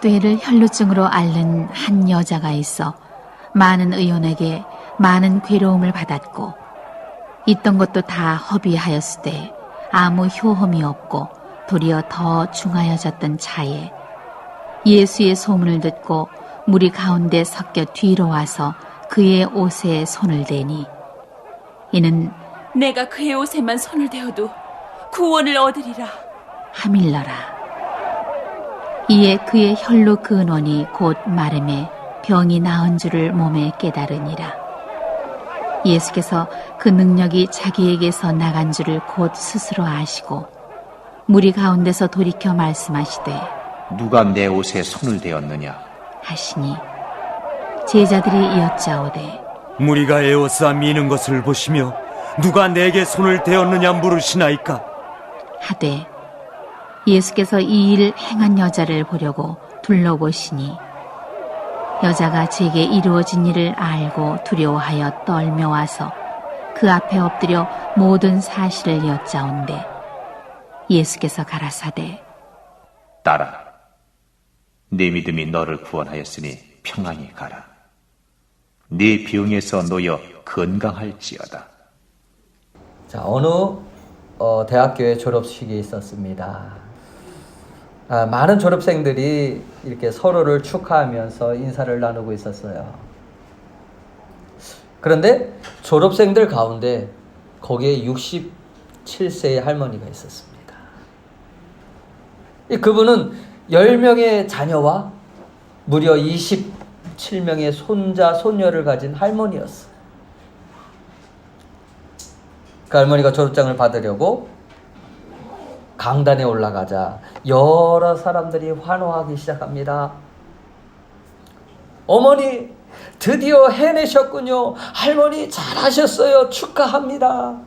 학대를 혈루증으로 앓는 한 여자가 있어 많은 의원에게 많은 괴로움을 받았고 있던 것도 다 허비하였으되 아무 효험이 없고 도리어 더 중하여졌던 차에 예수의 소문을 듣고 무리 가운데 섞여 뒤로 와서 그의 옷에 손을 대니 이는 내가 그의 옷에만 손을 대어도 구원을 얻으리라 하밀러라. 이에 그의 혈루 근원이 곧 마름에 병이 나은 줄을 몸에 깨달으니라. 예수께서 그 능력이 자기에게서 나간 줄을 곧 스스로 아시고 무리 가운데서 돌이켜 말씀하시되 누가 내 옷에 손을 대었느냐 하시니 제자들이 여짜오되 무리가 에워싸 미는 것을 보시며 누가 내게 손을 대었느냐 물으시나이까. 하되 예수께서 이 일을 행한 여자를 보려고 둘러보시니 여자가 제게 이루어진 일을 알고 두려워하여 떨며 와서 그 앞에 엎드려 모든 사실을 여짜온대 예수께서 가라사대 딸아 네 믿음이 너를 구원하였으니 평안히 가라 네 병에서 놓여 건강할지어다. 자, 어느 대학교의 졸업식이 있었습니다. 많은 졸업생들이 이렇게 서로를 축하하면서 인사를 나누고 있었어요. 그런데 졸업생들 가운데 거기에 67세의 할머니가 있었습니다. 그분은 10명의 자녀와 무려 27명의 손자, 손녀를 가진 할머니였어요. 그 할머니가 졸업장을 받으려고 강단에 올라가자 여러 사람들이 환호하기 시작합니다. 어머니 드디어 해내셨군요. 할머니 잘하셨어요. 축하합니다.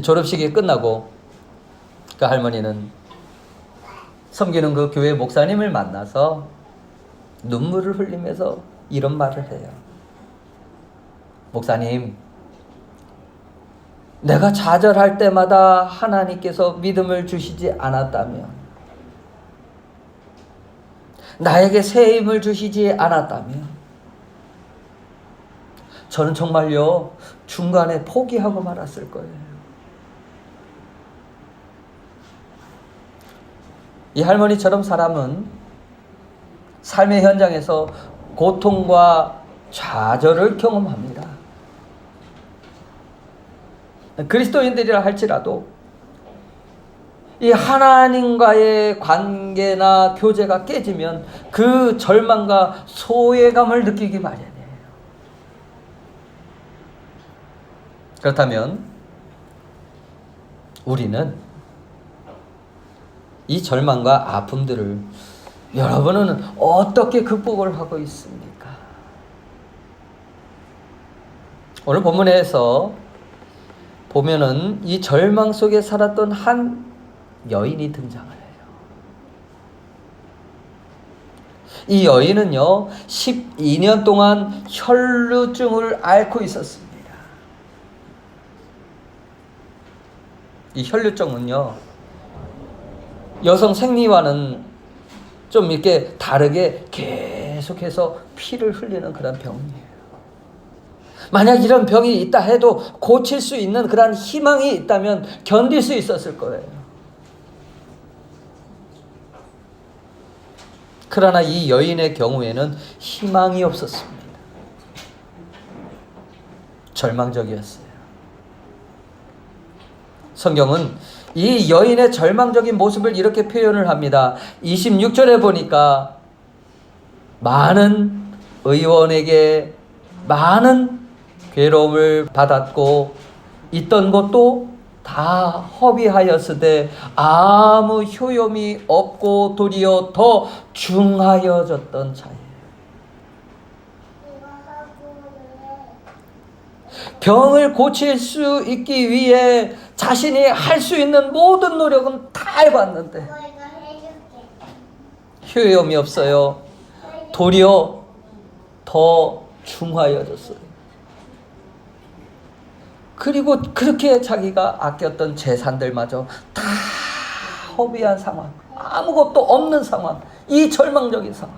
졸업식이 끝나고 그 할머니는 섬기는 그 교회 목사님을 만나서 눈물을 흘리면서 이런 말을 해요. 목사님, 내가 좌절할 때마다 하나님께서 믿음을 주시지 않았다면, 나에게 새 힘을 주시지 않았다면, 저는 정말요 중간에 포기하고 말았을 거예요. 이 할머니처럼 사람은 삶의 현장에서 고통과 좌절을 경험합니다. 그리스도인들이라 할지라도 이 하나님과의 관계나 교제가 깨지면 그 절망과 소외감을 느끼기 마련이에요. 그렇다면 우리는 이 절망과 아픔들을 여러분은 어떻게 극복을 하고 있습니까? 오늘 본문에서 보면은 이 절망 속에 살았던 한 여인이 등장을 해요. 이 여인은요 12년 동안 혈루증을 앓고 있었습니다. 이 혈루증은요 여성 생리와는 좀 이렇게 다르게 계속해서 피를 흘리는 그런 병이에요. 만약 이런 병이 있다 해도 고칠 수 있는 그런 희망이 있다면 견딜 수 있었을 거예요. 그러나 이 여인의 경우에는 희망이 없었습니다. 절망적이었어요. 성경은 이 여인의 절망적인 모습을 이렇게 표현을 합니다. 26절에 보니까 많은 의원에게 많은 괴로움을 받았고 있던 것도 다 허비하였으되 아무 효용이 없고 도리어 더 중하여졌던 자예요. 병을 고칠 수 있기 위해 자신이 할 수 있는 모든 노력은 다 해봤는데 효용이 없어요. 도리어 더 중하여졌어요. 그리고 그렇게 자기가 아꼈던 재산들마저 다 허비한 상황. 아무것도 없는 상황, 이 절망적인 상황.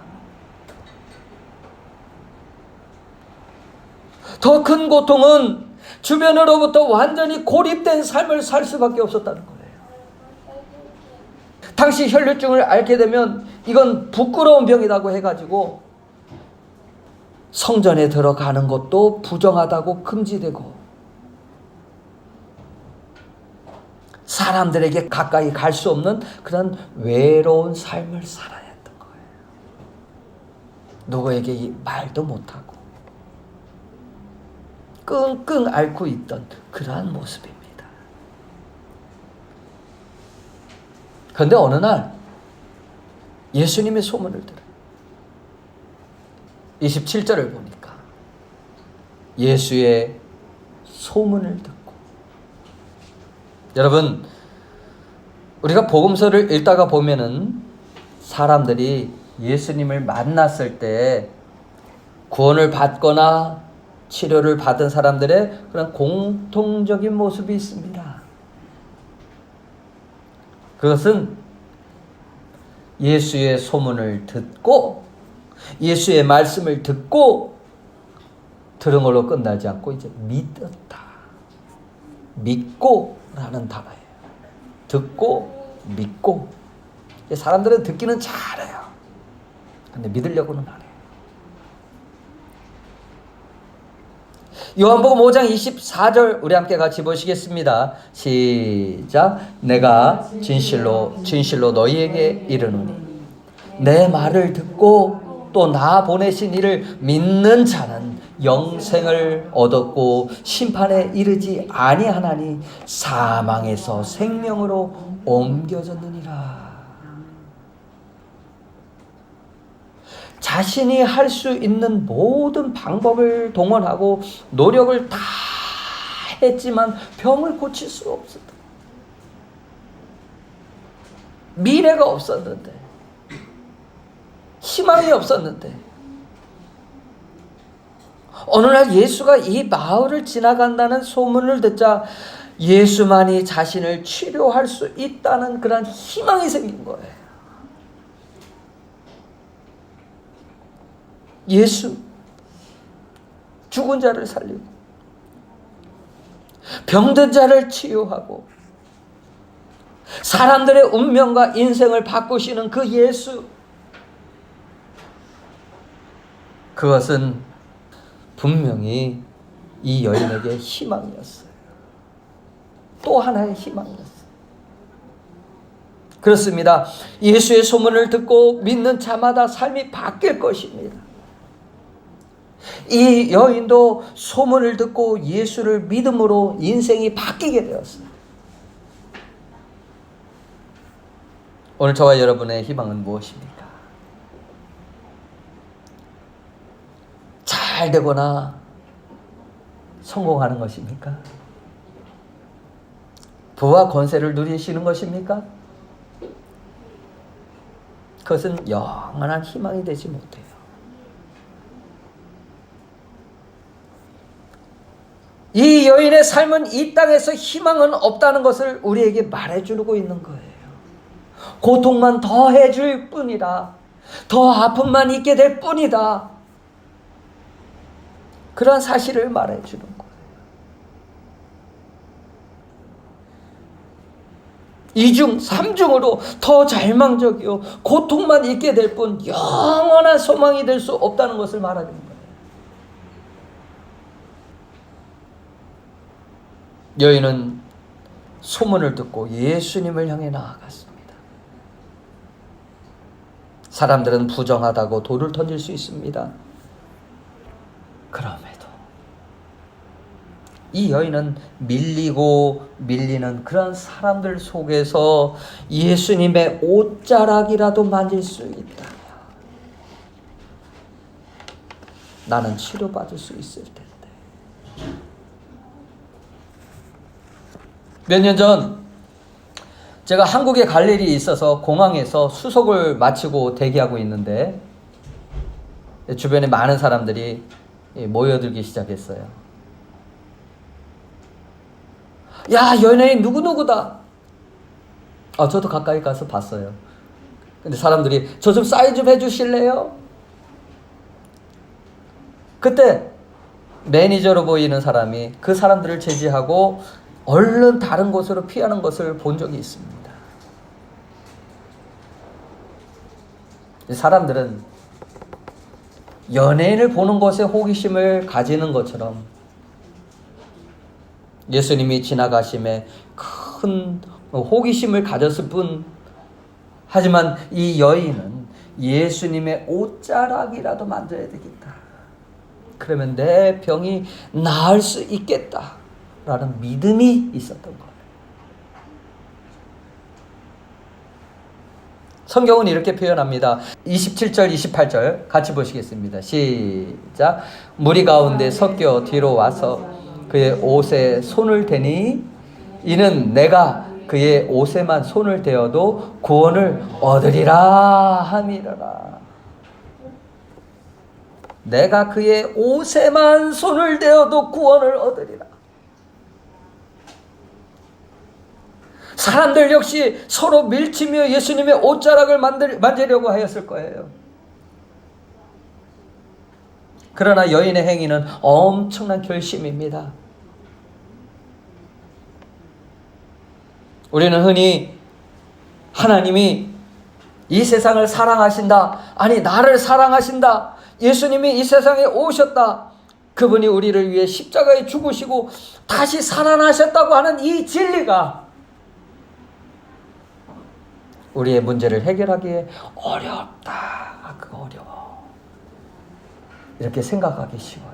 더 큰 고통은 주변으로부터 완전히 고립된 삶을 살 수밖에 없었다는 거예요. 당시 혈류증을 앓게 되면 이건 부끄러운 병이라고 해가지고 성전에 들어가는 것도 부정하다고 금지되고 사람들에게 가까이 갈 수 없는 그런 외로운 삶을 살아야 했던 거예요. 누구에게 말도 못하고 끙끙 앓고 있던 그러한 모습입니다. 그런데 어느 날 예수님의 소문을 들어요. 27절을 보니까 예수의 소문을 듣고, 여러분, 우리가 복음서를 읽다가 보면은 사람들이 예수님을 만났을 때 구원을 받거나 치료를 받은 사람들의 그런 공통적인 모습이 있습니다. 그것은 예수의 소문을 듣고 예수의 말씀을 듣고 들은 걸로 끝나지 않고 이제 믿었다. 믿고라는 단어예요. 듣고 믿고. 사람들은 듣기는 잘해요. 근데 믿으려고는 안 해요. 요한복음 5장 24절 우리 함께 같이 보시겠습니다. 시작. 내가 진실로 너희에게 이르노니 내 말을 듣고 또 나 보내신 이를 믿는 자는 영생을 얻었고 심판에 이르지 아니하나니 사망에서 생명으로 옮겨졌느니라. 자신이 할 수 있는 모든 방법을 동원하고 노력을 다 했지만 병을 고칠 수가 없었다. 미래가 없었는데, 희망이 없었는데, 어느 날 예수가 이 마을을 지나간다는 소문을 듣자 예수만이 자신을 치료할 수 있다는 그런 희망이 생긴 거예요. 예수, 죽은 자를 살리고 병든 자를 치유하고 사람들의 운명과 인생을 바꾸시는 그 예수, 그것은 분명히 이 여인에게 희망이었어요. 또 하나의 희망이었어요. 그렇습니다. 예수의 소문을 듣고 믿는 자마다 삶이 바뀔 것입니다. 이 여인도 소문을 듣고 예수를 믿음으로 인생이 바뀌게 되었어요. 오늘 저와 여러분의 희망은 무엇입니까? 잘 되거나 성공하는 것입니까? 부와 권세를 누리시는 것입니까? 그것은 영원한 희망이 되지 못해요. 이 여인의 삶은 이 땅에서 희망은 없다는 것을 우리에게 말해주고 있는 거예요. 고통만 더해줄 뿐이다. 더 아픔만 있게 될 뿐이다. 그런 사실을 말해주는 거예요. 이중, 삼중으로 더 절망적이요 고통만 있게 될 뿐 영원한 소망이 될 수 없다는 것을 말하는 거예요. 여인은 소문을 듣고 예수님을 향해 나아갔습니다. 사람들은 부정하다고 돌을 던질 수 있습니다. 그럼에도 이 여인은 밀리는 그런 사람들 속에서 예수님의 옷자락이라도 만질 수 있다면 나는 치료받을 수 있을 텐데. 몇 년 전 제가 한국에 갈 일이 있어서 공항에서 수속을 마치고 대기하고 있는데 주변에 많은 사람들이 모여들기 시작했어요. 야, 연예인 누구누구다. 저도 가까이 가서 봤어요. 근데 사람들이 저 좀 사인 좀 해주실래요? 그때 매니저로 보이는 사람이 그 사람들을 제지하고 얼른 다른 곳으로 피하는 것을 본 적이 있습니다. 사람들은 연예인을 보는 것에 호기심을 가지는 것처럼 예수님이 지나가심에 큰 호기심을 가졌을 뿐, 하지만 이 여인은 예수님의 옷자락이라도 만져야 되겠다. 그러면 내 병이 나을 수 있겠다라는 믿음이 있었던 거예요. 성경은 이렇게 표현합니다. 27절, 28절 같이 보시겠습니다. 시작. 무리 가운데 섞여 뒤로 와서 그의 옷에 손을 대니 이는 내가 그의 옷에만 손을 대어도 구원을 얻으리라 함이라. 내가 그의 옷에만 손을 대어도 구원을 얻으리라. 사람들 역시 서로 밀치며 예수님의 옷자락을 만지려고 하였을 거예요. 그러나 여인의 행위는 엄청난 결심입니다. 우리는 흔히 하나님이 이 세상을 사랑하신다, 아니 나를 사랑하신다, 예수님이 이 세상에 오셨다, 그분이 우리를 위해 십자가에 죽으시고 다시 살아나셨다고 하는 이 진리가 우리의 문제를 해결하기에 어렵다. 그거 어려워. 이렇게 생각하기 쉬워요.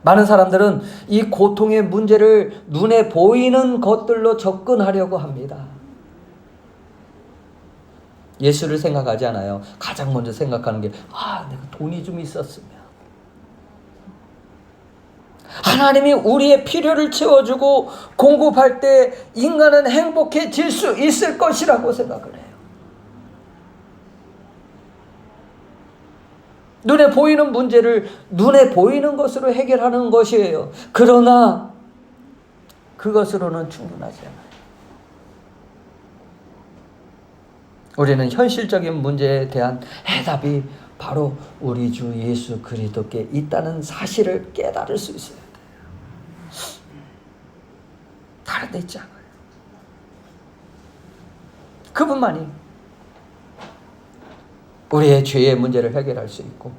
많은 사람들은 이 고통의 문제를 눈에 보이는 것들로 접근하려고 합니다. 예수를 생각하지 않아요. 가장 먼저 생각하는 게 내가 돈이 좀 있었으면, 하나님이 우리의 필요를 채워주고 공급할 때 인간은 행복해질 수 있을 것이라고 생각을 해요. 눈에 보이는 문제를 눈에 보이는 것으로 해결하는 것이에요. 그러나 그것으로는 충분하지 않아요. 우리는 현실적인 문제에 대한 해답이 바로 우리 주 예수 그리스도께 있다는 사실을 깨달을 수 있어야 돼요. 다른 데 있지 않아요. 그분만이 우리의 죄의 문제를 해결할 수 있고,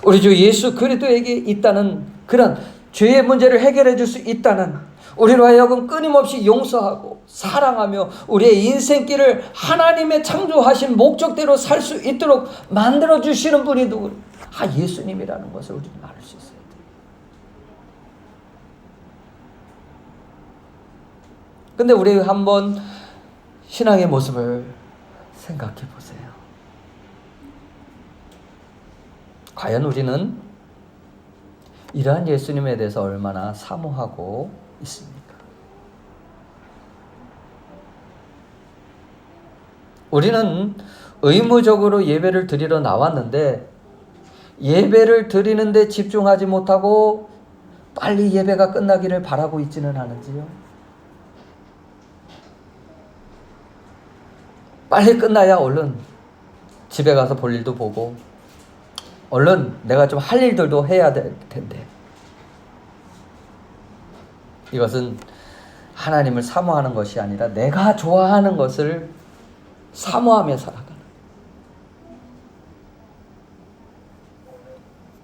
우리 주 예수 그리스도에게 있다는 그런 죄의 문제를 해결해 줄 수 있다는, 우리로 하여금 끊임없이 용서하고 사랑하며 우리의 인생길을 하나님의 창조하신 목적대로 살 수 있도록 만들어 주시는 분이 누구냐? 예수님이라는 것을 우리는 알 수 있어야 돼요. 근데 우리 한번 신앙의 모습을 생각해 보세요. 과연 우리는 이러한 예수님에 대해서 얼마나 사모하고 있습니까? 우리는 의무적으로 예배를 드리러 나왔는데 예배를 드리는데 집중하지 못하고 빨리 예배가 끝나기를 바라고 있지는 않은지요? 빨리 끝나야 얼른 집에 가서 볼 일도 보고 얼른 내가 좀 할 일들도 해야 될 텐데, 이것은 하나님을 사모하는 것이 아니라 내가 좋아하는 것을 사모하며 살아가는.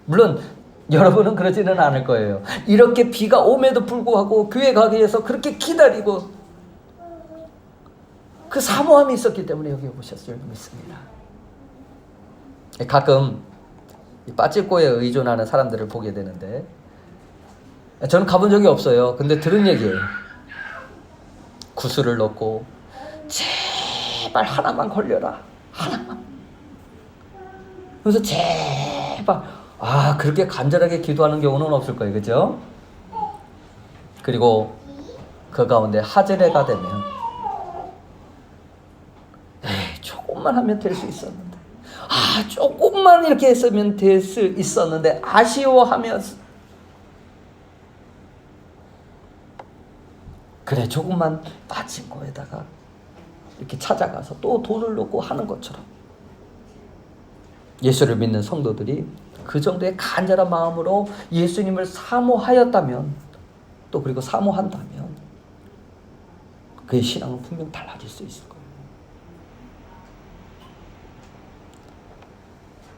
물론 여러분은 그러지는 않을 거예요. 이렇게 비가 옴에도 불구하고 교회 가기 위해서 그렇게 기다리고 그 사모함이 있었기 때문에 여기 오셨을 줄 믿습니다. 가끔 빠찌꼬에 의존하는 사람들을 보게 되는데, 저는 가본 적이 없어요. 근데 들은 얘기예요. 구슬을 넣고 제발 하나만 걸려라, 하나만. 그래서 제발, 그렇게 간절하게 기도하는 경우는 없을 거예요, 그죠? 그리고 그 가운데 하절해가 되면 조금만 하면 될 수 있었는데, 조금만 이렇게 했으면 될 수 있었는데 아쉬워하면서 그래 조금만 빠진 거에다가 이렇게 찾아가서 또 돈을 넣고 하는 것처럼 예수를 믿는 성도들이 그 정도의 간절한 마음으로 예수님을 사모하였다면, 또 그리고 사모한다면 그의 신앙은 분명 달라질 수 있을 거예요.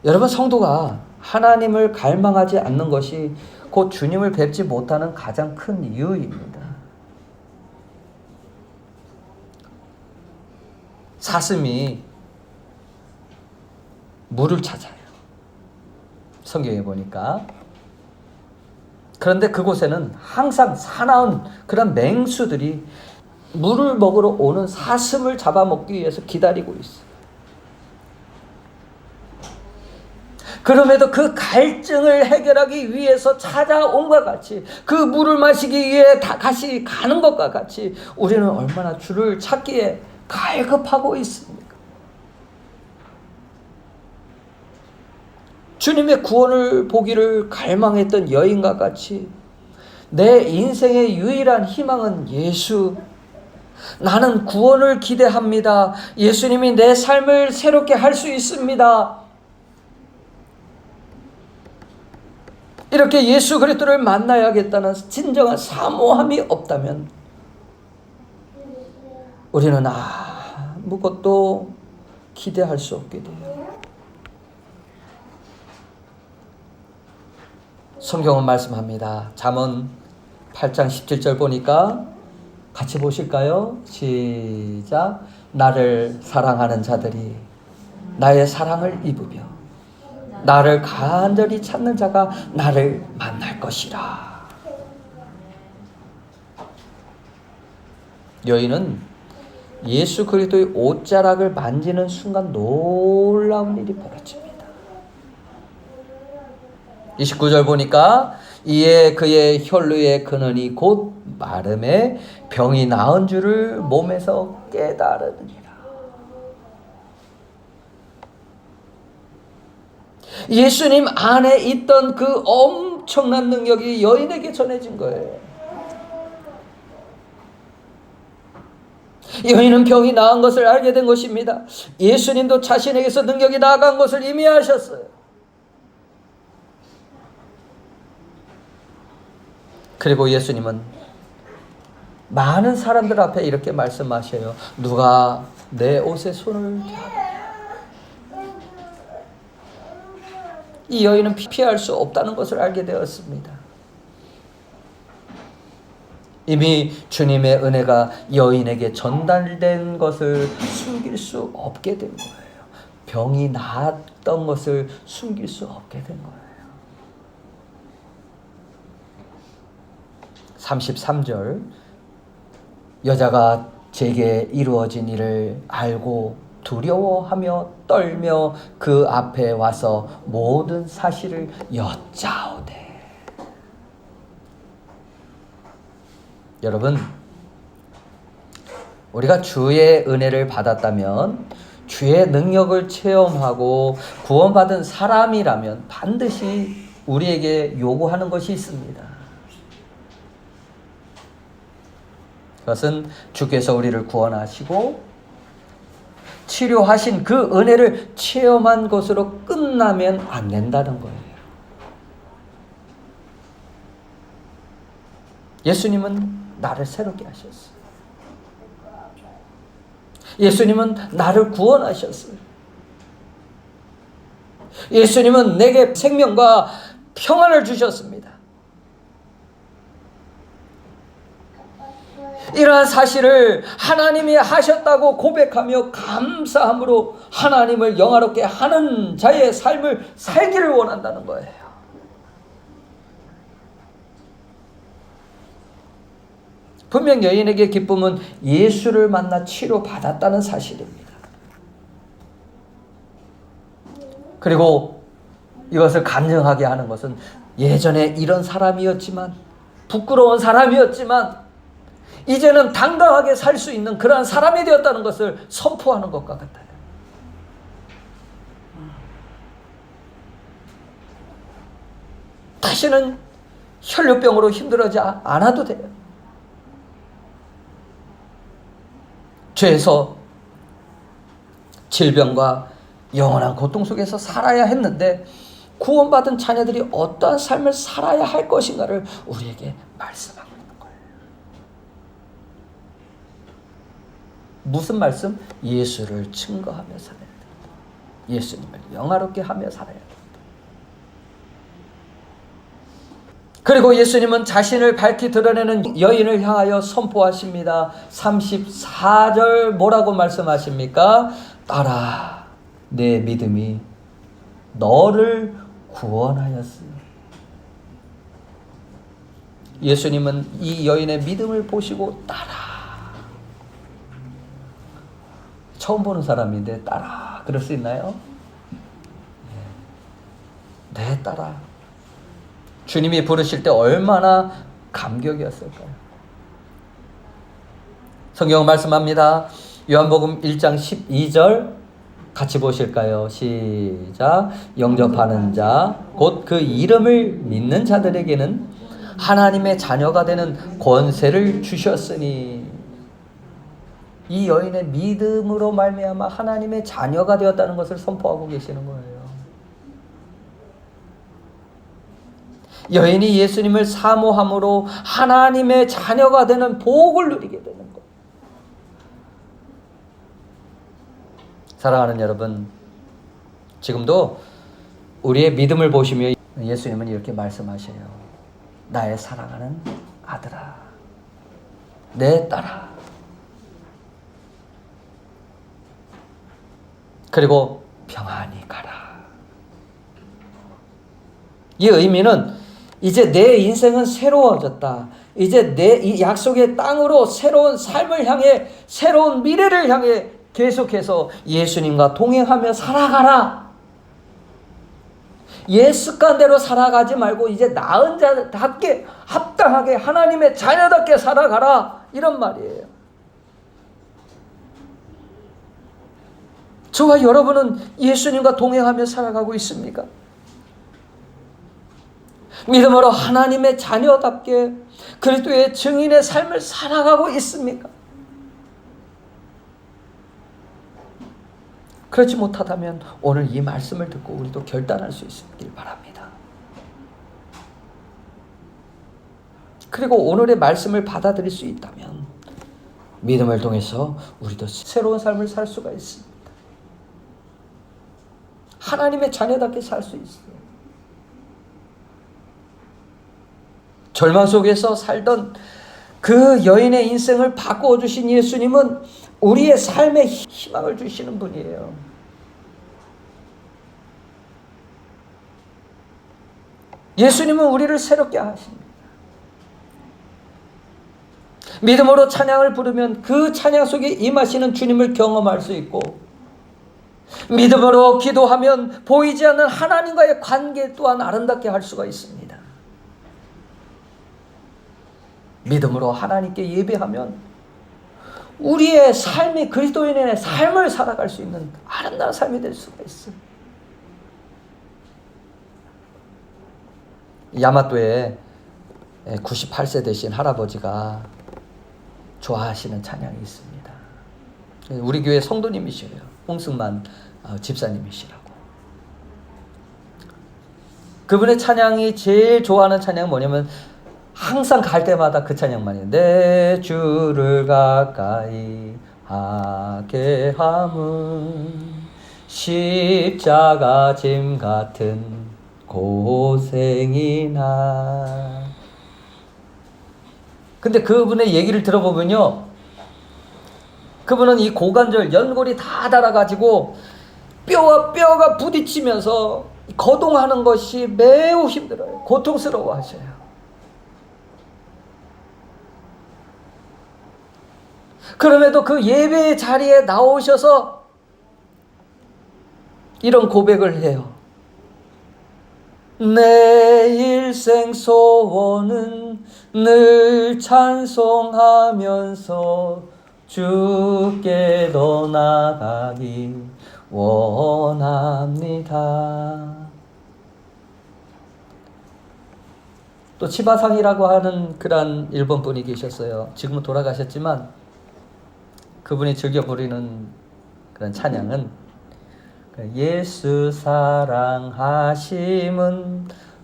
여러분, 성도가 하나님을 갈망하지 않는 것이 곧 주님을 뵙지 못하는 가장 큰 이유입니다. 사슴이 물을 찾아요. 성경에 보니까. 그런데 그곳에는 항상 사나운 그런 맹수들이 물을 먹으러 오는 사슴을 잡아먹기 위해서 기다리고 있어요. 그럼에도 그 갈증을 해결하기 위해서 찾아온과 같이, 그 물을 마시기 위해 다시 가는 것과 같이 우리는 얼마나 주를 찾기에 갈급하고 있습니까? 주님의 구원을 보기를 갈망했던 여인과 같이 내 인생의 유일한 희망은 예수, 나는 구원을 기대합니다. 예수님이 내 삶을 새롭게 할 수 있습니다. 이렇게 예수 그리스도를 만나야겠다는 진정한 사모함이 없다면 우리는 아무것도 기대할 수 없게 돼요. 성경은 말씀합니다. 잠언 8장 17절 보니까 같이 보실까요? 시작. 나를 사랑하는 자들이 나의 사랑을 입으며 나를 간절히 찾는 자가 나를 만날 것이라. 여인은 예수 그리스도의 옷자락을 만지는 순간 놀라운 일이 벌어집니다. 29절 보니까 이에 그의 혈루의 근원이 곧 마름에 병이 나은 줄을 몸에서 깨달으니라. 예수님 안에 있던 그 엄청난 능력이 여인에게 전해진 거예요. 여인은 병이 나은 것을 알게 된 것입니다. 예수님도 자신에게서 능력이 나아간 것을 이미 아셨어요. 그리고 예수님은 많은 사람들 앞에 이렇게 말씀하셔요. 누가 내 옷에 손을 대하느냐. 이 여인은 피할 수 없다는 것을 알게 되었습니다. 이미 주님의 은혜가 여인에게 전달된 것을 숨길 수 없게 된 거예요. 병이 나았던 것을 숨길 수 없게 된 거예요. 33절 여자가 제게 이루어진 일을 알고 두려워하며 떨며 그 앞에 와서 모든 사실을 여짜오되. 여러분, 우리가 주의 은혜를 받았다면, 주의 능력을 체험하고 구원받은 사람이라면 반드시 우리에게 요구하는 것이 있습니다. 그것은 주께서 우리를 구원하시고 치료하신 그 은혜를 체험한 것으로 끝나면 안 된다는 거예요. 예수님은 나를 새롭게 하셨어요. 예수님은 나를 구원하셨어요. 예수님은 내게 생명과 평안을 주셨습니다. 이러한 사실을 하나님이 하셨다고 고백하며 감사함으로 하나님을 영화롭게 하는 자의 삶을 살기를 원한다는 거예요. 분명 여인에게 기쁨은 예수를 만나 치료받았다는 사실입니다. 그리고 이것을 간증하게 하는 것은 예전에 이런 사람이었지만, 부끄러운 사람이었지만 이제는 당당하게 살 수 있는 그러한 사람이 되었다는 것을 선포하는 것과 같아요. 다시는 혈류병으로 힘들어하지 않아도 돼요. 죄에서 질병과 영원한 고통 속에서 살아야 했는데 구원받은 자녀들이 어떠한 삶을 살아야 할 것인가를 우리에게 말씀하고 있는 거예요. 무슨 말씀? 예수를 증거하며 살아야 된다. 예수님을 영화롭게 하며 살아야 된다. 그리고 예수님은 자신을 밝히 드러내는 여인을 향하여 선포하십니다. 34절 뭐라고 말씀하십니까? 딸아, 내 믿음이 너를 구원하였으니. 예수님은 이 여인의 믿음을 보시고 딸아, 처음 보는 사람인데 딸아 그럴 수 있나요? 네, 딸아. 주님이 부르실 때 얼마나 감격이었을까요? 성경은 말씀합니다. 요한복음 1장 12절 같이 보실까요? 시작. 영접하는 자, 곧 그 이름을 믿는 자들에게는 하나님의 자녀가 되는 권세를 주셨으니. 이 여인의 믿음으로 말미암아 하나님의 자녀가 되었다는 것을 선포하고 계시는 거예요. 여인이 예수님을 사모함으로 하나님의 자녀가 되는 복을 누리게 되는 것. 사랑하는 여러분, 지금도 우리의 믿음을 보시며 예수님은 이렇게 말씀하셔요. 나의 사랑하는 아들아, 내 딸아. 그리고 평안히 가라. 이 의미는 이제 내 인생은 새로워졌다. 이제 내 이 약속의 땅으로 새로운 삶을 향해, 새로운 미래를 향해 계속해서 예수님과 동행하며 살아가라. 옛 습관대로 살아가지 말고 이제 나은 자답게 합당하게 하나님의 자녀답게 살아가라. 이런 말이에요. 저와 여러분은 예수님과 동행하며 살아가고 있습니까? 믿음으로 하나님의 자녀답게 그리스도의 증인의 삶을 살아가고 있습니까? 그렇지 못하다면 오늘 이 말씀을 듣고 우리도 결단할 수 있길 바랍니다. 그리고 오늘의 말씀을 받아들일 수 있다면 믿음을 통해서 우리도 새로운 삶을 살 수가 있습니다. 하나님의 자녀답게 살 수 있어요. 절망 속에서 살던 그 여인의 인생을 바꾸어 주신 예수님은 우리의 삶에 희망을 주시는 분이에요. 예수님은 우리를 새롭게 하십니다. 믿음으로 찬양을 부르면 그 찬양 속에 임하시는 주님을 경험할 수 있고, 믿음으로 기도하면 보이지 않는 하나님과의 관계 또한 아름답게 할 수가 있습니다. 믿음으로 하나님께 예배하면 우리의 삶이 그리스도인의 삶을 살아갈 수 있는 아름다운 삶이 될 수가 있어요. 야마토에 98세 되신 할아버지가 좋아하시는 찬양이 있습니다. 우리 교회 성도님이시래요. 홍승만 집사님이시라고. 그분의 찬양이 제일 좋아하는 찬양은 뭐냐면 항상 갈 때마다 그 찬양만 해요. 내 주를 가까이 하게 함은 십자가 짐 같은 고생이나. 근데 그분의 얘기를 들어보면요, 그분은 이 고관절 연골이 다 닳아가지고 뼈와 뼈가 부딪히면서 거동하는 것이 매우 힘들어요. 고통스러워 하셔요. 그럼에도 그 예배의 자리에 나오셔서 이런 고백을 해요. 내 일생 소원은 늘 찬송하면서 주께 더 나가기 원합니다. 또 치바상이라고 하는 그런 일본 분이 계셨어요. 지금은 돌아가셨지만 그분이 즐겨 부르는 그런 찬양은 예수 사랑하심은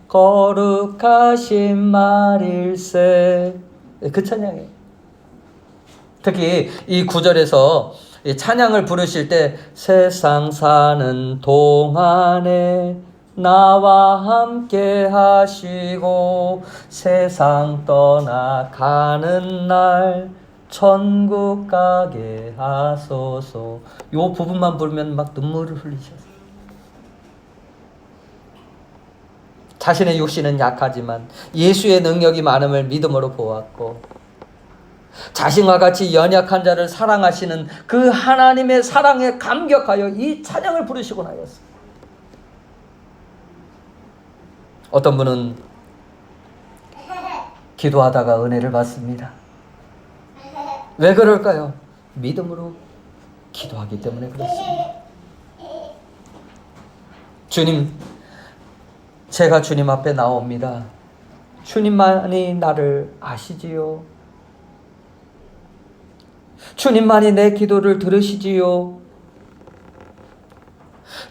거룩하신 말일세. 그 찬양이에요. 특히 이 구절에서 이 찬양을 부르실 때 세상 사는 동안에 나와 함께 하시고 세상 떠나가는 날 천국 가게 하소서. 요 부분만 부르면 막 눈물을 흘리셨어요. 자신의 육신은 약하지만 예수의 능력이 많음을 믿음으로 보았고 자신과 같이 연약한 자를 사랑하시는 그 하나님의 사랑에 감격하여 이 찬양을 부르시곤 하였습니다. 어떤 분은 기도하다가 은혜를 받습니다. 왜 그럴까요? 믿음으로 기도하기 때문에 그렇습니다. 주님, 제가 주님 앞에 나옵니다. 주님만이 나를 아시지요. 주님만이 내 기도를 들으시지요.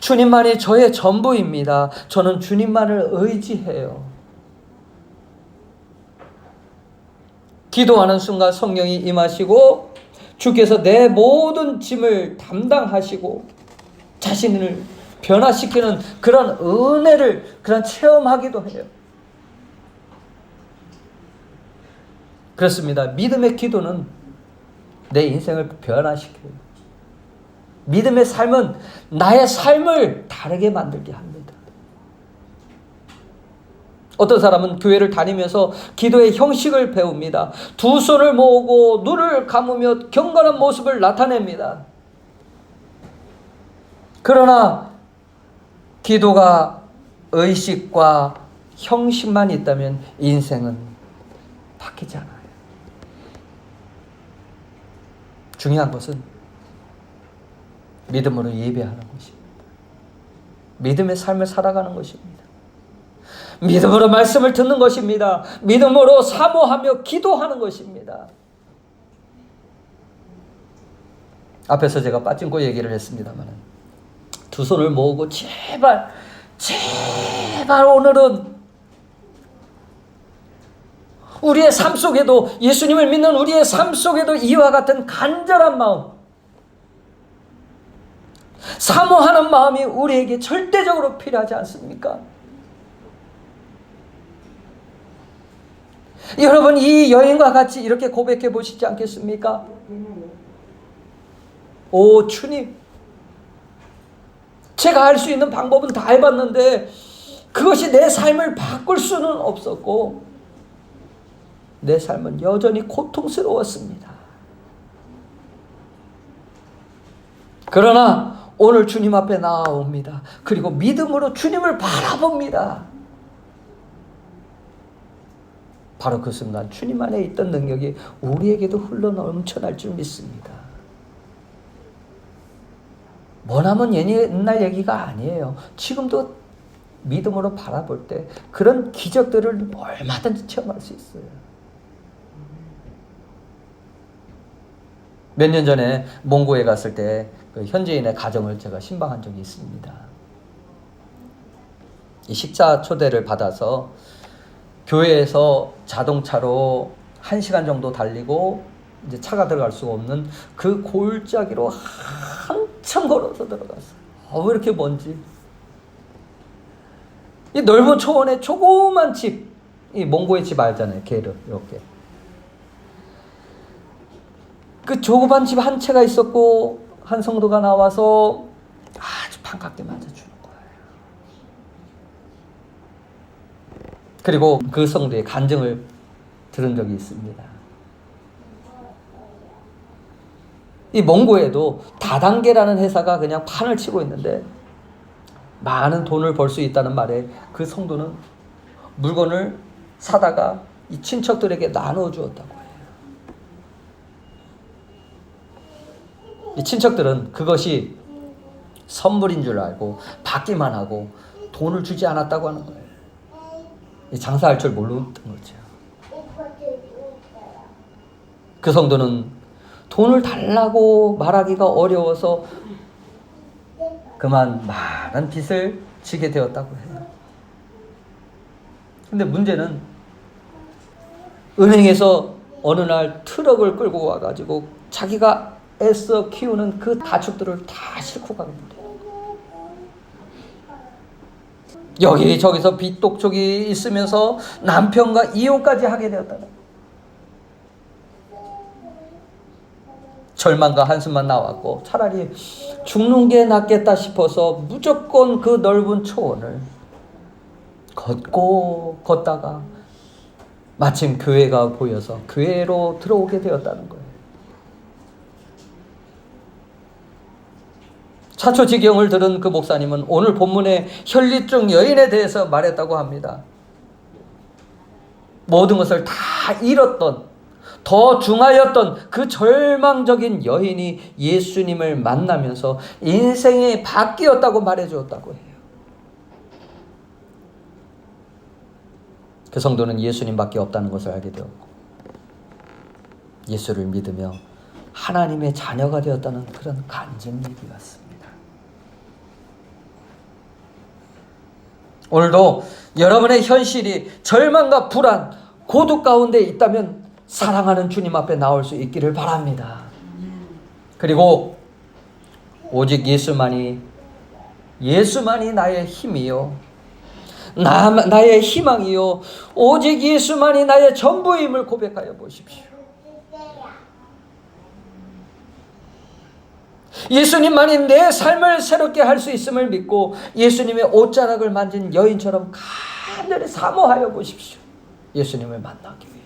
주님만이 저의 전부입니다. 저는 주님만을 의지해요. 기도하는 순간 성령이 임하시고 주께서 내 모든 짐을 담당하시고 자신을 변화시키는 그런 은혜를 그런 체험하기도 해요. 그렇습니다. 믿음의 기도는 내 인생을 변화시켜요. 믿음의 삶은 나의 삶을 다르게 만들게 합니다. 어떤 사람은 교회를 다니면서 기도의 형식을 배웁니다. 두 손을 모으고 눈을 감으며 경건한 모습을 나타냅니다. 그러나 기도가 의식과 형식만 있다면 인생은 바뀌지 않아요. 중요한 것은 믿음으로 예배하는 것입니다. 믿음의 삶을 살아가는 것입니다. 믿음으로 말씀을 듣는 것입니다. 믿음으로 사모하며 기도하는 것입니다. 앞에서 제가 빠진코 얘기를 했습니다만 두 손을 모으고 제발 오늘은 우리의 삶 속에도 예수님을 믿는 우리의 삶 속에도 이와 같은 간절한 마음, 사모하는 마음이 우리에게 절대적으로 필요하지 않습니까? 여러분, 이 여인과 같이 이렇게 고백해 보시지 않겠습니까? 오 주님, 제가 할 수 있는 방법은 다 해봤는데 그것이 내 삶을 바꿀 수는 없었고 내 삶은 여전히 고통스러웠습니다. 그러나 오늘 주님 앞에 나아옵니다. 그리고 믿음으로 주님을 바라봅니다. 바로 그 순간 주님 안에 있던 능력이 우리에게도 흘러 넘쳐날 줄 믿습니다. 머나먼 옛날 얘기가 아니에요. 지금도 믿음으로 바라볼 때 그런 기적들을 얼마든지 체험할 수 있어요. 몇 년 전에 몽고에 갔을 때 그 현지인의 가정을 제가 신방한 적이 있습니다. 이 식사 초대를 받아서 교회에서 자동차로 1시간 정도 달리고 이제 차가 들어갈 수가 없는 그 골짜기로 한참 걸어서 들어갔어요. 왜 이렇게 먼지? 이 넓은 초원에 조그만 집, 이 몽고의 집 알잖아요. 게르 이렇게. 그 조그만 집 한 채가 있었고 한 성도가 나와서 아주 반갑게 맞아주는 거예요. 그리고 그 성도의 간증을 들은 적이 있습니다. 이 몽고에도 다단계라는 회사가 그냥 판을 치고 있는데 많은 돈을 벌 수 있다는 말에 그 성도는 물건을 사다가 이 친척들에게 나눠 주었다고 해요. 이 친척들은 그것이 선물인 줄 알고 받기만 하고 돈을 주지 않았다고 하는 거예요. 장사할 줄 몰랐던 거죠. 그 성도는 돈을 달라고 말하기가 어려워서 그만 많은 빚을 지게 되었다고 해요. 근데 문제는 은행에서 어느 날 트럭을 끌고 와가지고 자기가 애써 키우는 그 가축들을 다 싣고 가게 돼요. 여기저기서 빚독촉이 있으면서 남편과 이혼까지 하게 되었다. 절망과 한숨만 나왔고 차라리 죽는 게 낫겠다 싶어서 무조건 그 넓은 초원을 걷다가 마침 교회가 보여서 교회로 들어오게 되었다는 거예요. 차초지경을 들은 그 목사님은 오늘 본문의 혈리증 여인에 대해서 말했다고 합니다. 모든 것을 다 잃었던, 더 중하였던 그 절망적인 여인이 예수님을 만나면서 인생이 바뀌었다고 말해주었다고 해요. 그 성도는 예수님밖에 없다는 것을 알게 되었고 예수를 믿으며 하나님의 자녀가 되었다는 그런 간증이 되었습니다. 오늘도 여러분의 현실이 절망과 불안, 고독 가운데 있다면 사랑하는 주님 앞에 나올 수 있기를 바랍니다. 그리고 오직 예수만이 나의 힘이요, 나의 희망이요, 오직 예수만이 나의 전부임을 고백하여 보십시오. 예수님만이 내 삶을 새롭게 할 수 있음을 믿고 예수님의 옷자락을 만진 여인처럼 간절히 사모하여 보십시오. 예수님을 만나기 위해.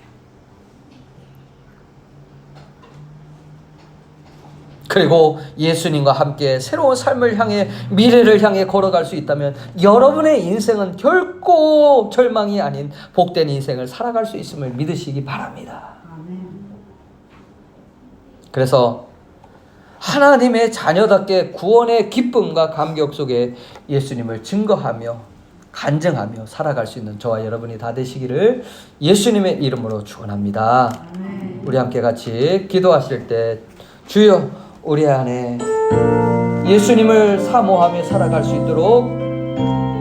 그리고 예수님과 함께 새로운 삶을 향해, 미래를 향해 걸어갈 수 있다면 여러분의 인생은 결코 절망이 아닌 복된 인생을 살아갈 수 있음을 믿으시기 바랍니다. 그래서 하나님의 자녀답게 구원의 기쁨과 감격 속에 예수님을 증거하며 간증하며 살아갈 수 있는 저와 여러분이 다 되시기를 예수님의 이름으로 축원합니다. 우리 함께 같이 기도하실 때 주여 우리 안에 예수님을 사모하며 살아갈 수 있도록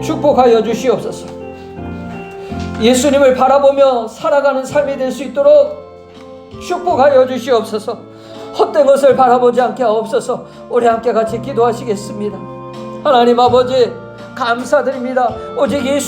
축복하여 주시옵소서. 예수님을 바라보며 살아가는 삶이 될 수 있도록 축복하여 주시옵소서. 헛된 것을 바라보지 않게 하옵소서. 우리 함께 같이 기도하시겠습니다. 하나님 아버지 감사드립니다. 오직 예수